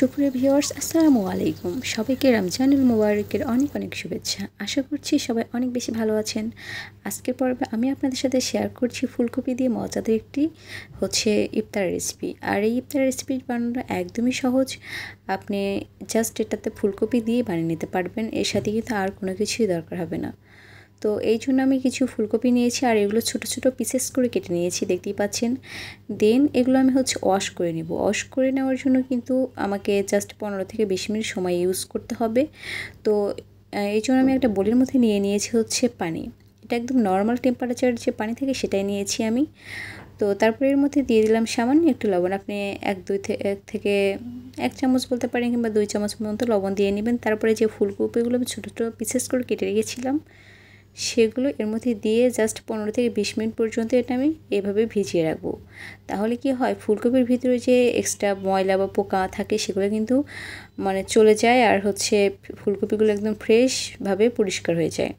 সুপ্রিয় ভিউয়ার্স, আসসালামু আলাইকুম। সবাইকে রমজানুল মুবারকের অনেক অনেক শুভেচ্ছা। আশা করছি সবাই অনেক বেশি ভালো আছেন। আজকের পর্বে আমি আপনাদের সাথে শেয়ার করছি ফুলকপি দিয়ে মজাদার একটি ইফতার রেসিপি। আর এই ইফতার রেসিপি বানানো একদমই সহজ। আপনি জাস্ট এটাতে ফুলকপি দিয়ে বানিয়ে নিতে পারবেন। এর সাথে কিন্তু আর কোনো কিছুই দরকার হবে না। তো এই জন্য আমি কিছু ফুলকপি নিয়েছি আর এগুলো ছোট ছোট পিসেস করে কেটে নিয়েছি, দেখতেই পাচ্ছেন। দেন এগুলো আমি ওয়াশ করে নেব। ওয়াশ করে নেওয়ার জন্য কিন্তু আমাকে জাস্ট 15 থেকে 20 মিনিট সময় ইউজ করতে হবে। তো এই জন্য আমি একটা বোলের মধ্যে নিয়ে নিয়েছি পানি। এটা একদম নর্মাল টেম্পারেচার যে পানি থাকে সেটাই নিয়েছি আমি। তো তারপরে এর মধ্যে দিয়ে দিলাম সামান্য একটু লবণ। আপনি 1 চামচ বলতে পারেন কিংবা 2 চামচ মতো লবণ দিয়ে নেবেন। তারপরে যে ফুলকপিগুলো আমি ছোটো ছোটো পিসেস করে কেটে রেখেছিলাম সেগুলো এর মধ্যে দিয়ে জাস্ট 15 থেকে 20 মিনিট পর্যন্ত এটা আমি এভাবে ভিজিয়ে রাখবো। তাহলে কি হয়, ফুলকপির ভিতরে যে এক্সট্রা ময়লা বা পোকা থাকে সেগুলো কিন্তু চলে যায়, আর ফুলকপিগুলো একদম ফ্রেশভাবে পরিষ্কার হয়ে যায়।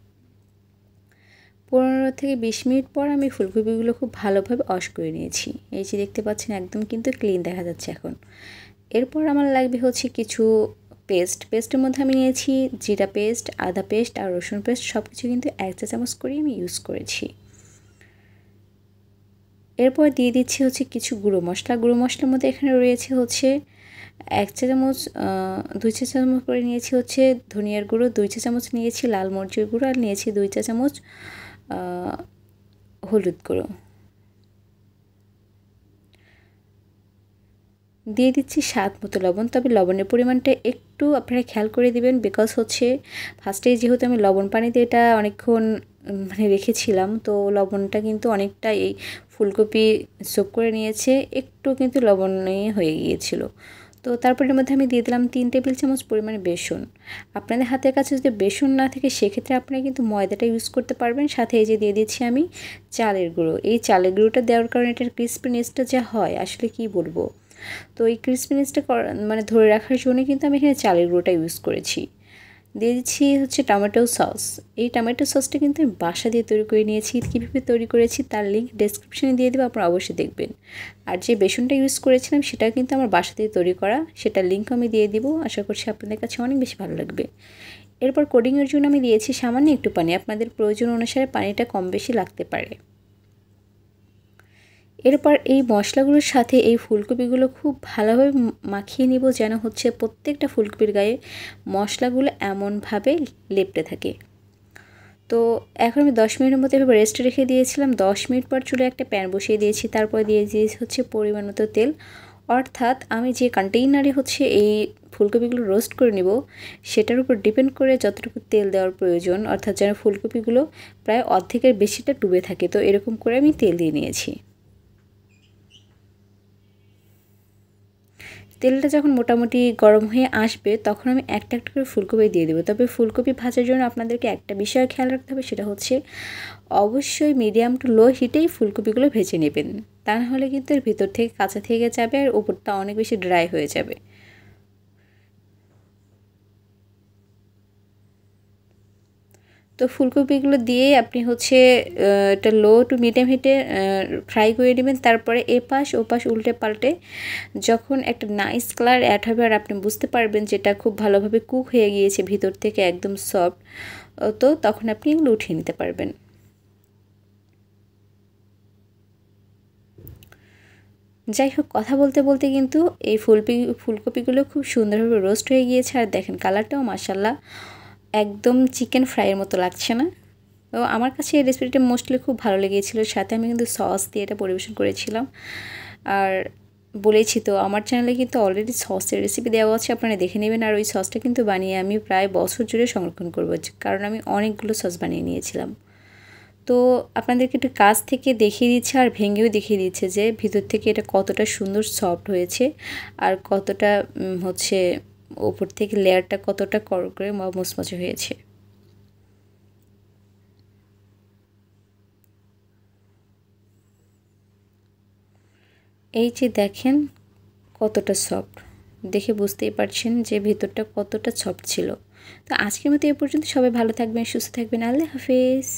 15 থেকে 20 মিনিট পর আমি ফুলকপিগুলো খুব ভালোভাবে ওয়াশ করে নিয়েছি। এই যে দেখতে পাচ্ছেন, একদম কিন্তু ক্লিন দেখা যাচ্ছে এখন। এরপর আমার লাগবে কিছু পেস্টের মধ্যে আমি নিয়েছি জিরা পেস্ট, আদা পেস্ট আর রসুন পেস্ট। সব কিছু কিন্তু 1 চা চামচ করে আমি ইউজ করেছি। এরপর দিয়ে দিচ্ছি কিছু গুঁড়ো মশলার মধ্যে এখানে রয়েছে 1 চা চামচ 2 চা চামচ করে নিয়েছি ধনিয়ার গুঁড়ো, 2 চা চামচ নিয়েছি লাল মরিচের গুঁড়ো, আর নিয়েছি 2 চা চামচ হলুদ গুঁড়ো। দিয়ে দিচ্ছি স্বাদ মতো লবণ। তবে লবণের পরিমাণটা একটু আপনারা খেয়াল করে দিবেন, বিকজ ফার্স্টে যেহেতু আমি লবণ পানিতে এটা অনেকক্ষণ রেখেছিলাম, তো লবণটা কিন্তু অনেকটা এই ফুলকপি সোক করে নিয়েছে, একটু কিন্তু লবণে হয়ে গিয়েছিল। তো তারপরের মধ্যে আমি দিয়ে দিলাম 3 টেবিল চামচ পরিমাণে বেসন। আপনাদের হাতের কাছে যদি বেসন না থাকে সেক্ষেত্রে আপনারা কিন্তু ময়দাটা ইউজ করতে পারবেন। সাথে এই যে দিয়ে দিচ্ছি আমি চালের গুঁড়ো। এই চালের গুঁড়োটা দেওয়ার কারণে এটার ক্রিসপিনেসটা যা হয় আসলে কি বলবো। তো এই ক্রিসপিনেসটা ধরে রাখার জন্য কিন্তু আমি এখানে চালের গুঁড়োটা ইউজ করেছি। দিয়ে দিচ্ছি টমেটো সস। এই টমেটো সসটা কিন্তু আমি বাসা দিয়ে তৈরি করে নিয়েছি। কীভাবে তৈরি করেছি তার লিঙ্ক ডেসক্রিপশনে দিয়ে দেবো, আপনারা অবশ্যই দেখবেন। আর যে বেসনটা ইউজ করেছিলাম সেটা কিন্তু আমার বাসা দিয়ে তৈরি করা, সেটার লিঙ্ক আমি দিয়ে দিব। আশা করছি আপনাদের কাছে অনেক বেশি ভালো লাগবে। এরপর কোডিংয়ের জন্য আমি দিয়েছি সামান্য একটু পানি। আপনাদের প্রয়োজন অনুসারে পানিটা কম বেশি লাগতে পারে। এরপর এই মশলাগুলোর সাথে এই ফুলকপিগুলো খুব ভালোভাবে মাখিয়ে নিব, যেন প্রত্যেকটা ফুলকপির গায়ে মশলাগুলো এমনভাবে লেপ্টে থাকে। তো এখন আমি 10 মিনিটের মতো এভাবে রেস্টে রেখে দিয়েছিলাম। 10 মিনিট পর চুলে একটা প্যান বসিয়ে দিয়েছি। তারপর দিয়ে দিয়েছি পরিমাণ মতো তেল। অর্থাৎ আমি যে কন্টেইনারে এই ফুলকপিগুলো রোস্ট করে নিব সেটার উপর ডিপেন্ড করে যতটুকু তেল দেওয়ার প্রয়োজন, অর্থাৎ যেন ফুলকপিগুলো প্রায় অর্ধেকের বেশিটা ডুবে থাকে। তো এরকম করে আমি তেল দিয়ে নিয়েছি। তেলটা যখন মোটামুটি গরম হয়ে আসবে তখন আমি একটা একটা করে ফুলকপি দিয়ে দেবো। তবে ফুলকপি ভাজার জন্য আপনাদেরকে একটা বিষয় খেয়াল রাখতে হবে, সেটা অবশ্যই মিডিয়াম টু লো হিটেই ফুলকপিগুলো ভেজে নেবেন। তা নাহলে কিন্তু এর ভিতর থেকে কাঁচা থেকে যাবে আর উপরটা অনেক বেশি ড্রাই হয়ে যাবে। তো ফুলকপিগুলো দিয়ে আপনি এটা লো টু মিডিয়াম হিটে ফ্রাই করে নেবেন। তারপরে এপাশ ওপাশ উল্টে পাল্টে যখন একটা নাইস কালার অ্যাড হবে আর আপনি বুঝতে পারবেন যে এটা খুব ভালোভাবে কুক হয়ে গিয়েছে ভিতর থেকে একদম সফট, তো তখন আপনি এগুলো উঠিয়ে নিতে পারবেন। যাই হোক, কথা বলতে বলতে কিন্তু এই ফুলকপিগুলো খুব সুন্দরভাবে রোস্ট হয়ে গিয়েছে। আর দেখেন কালারটাও মাশাআল্লাহ একদম চিকেন ফ্রাইয়ের মতো লাগছে না? তো আমার কাছে এই রেসিপিটা মোস্টলি খুব ভালো লেগেছিলো। সাথে আমি কিন্তু সস দিয়ে এটা পরিবেশন করেছিলাম। আর বলেছি তো, আমার চ্যানেলে কিন্তু অলরেডি সসের রেসিপি দেওয়া আছে, আপনারা দেখে নেবেন। আর ওই সসটা কিন্তু বানিয়ে আমি প্রায় বছর জুড়ে সংরক্ষণ করবো, কারণ আমি অনেকগুলো সস বানিয়ে নিয়েছিলাম। তো আপনাদেরকে একটু কাছ থেকে দেখিয়ে দিচ্ছে আর ভেঙেও দেখিয়ে দিচ্ছে যে ভিতর থেকে এটা কতটা সুন্দর সফট হয়েছে আর কতটা ওপর থেকে লেয়ারটা কতটা করে মচমচে হয়েছে। এই যে দেখেন কতটা সফট, দেখে বুঝতেই পারছেন যে ভিতরটা কতটা সফট ছিল। তো আজকের মতো এ পর্যন্ত। সবাই ভালো থাকবেন, সুস্থ থাকবেন। আল্লাহ হাফেজ।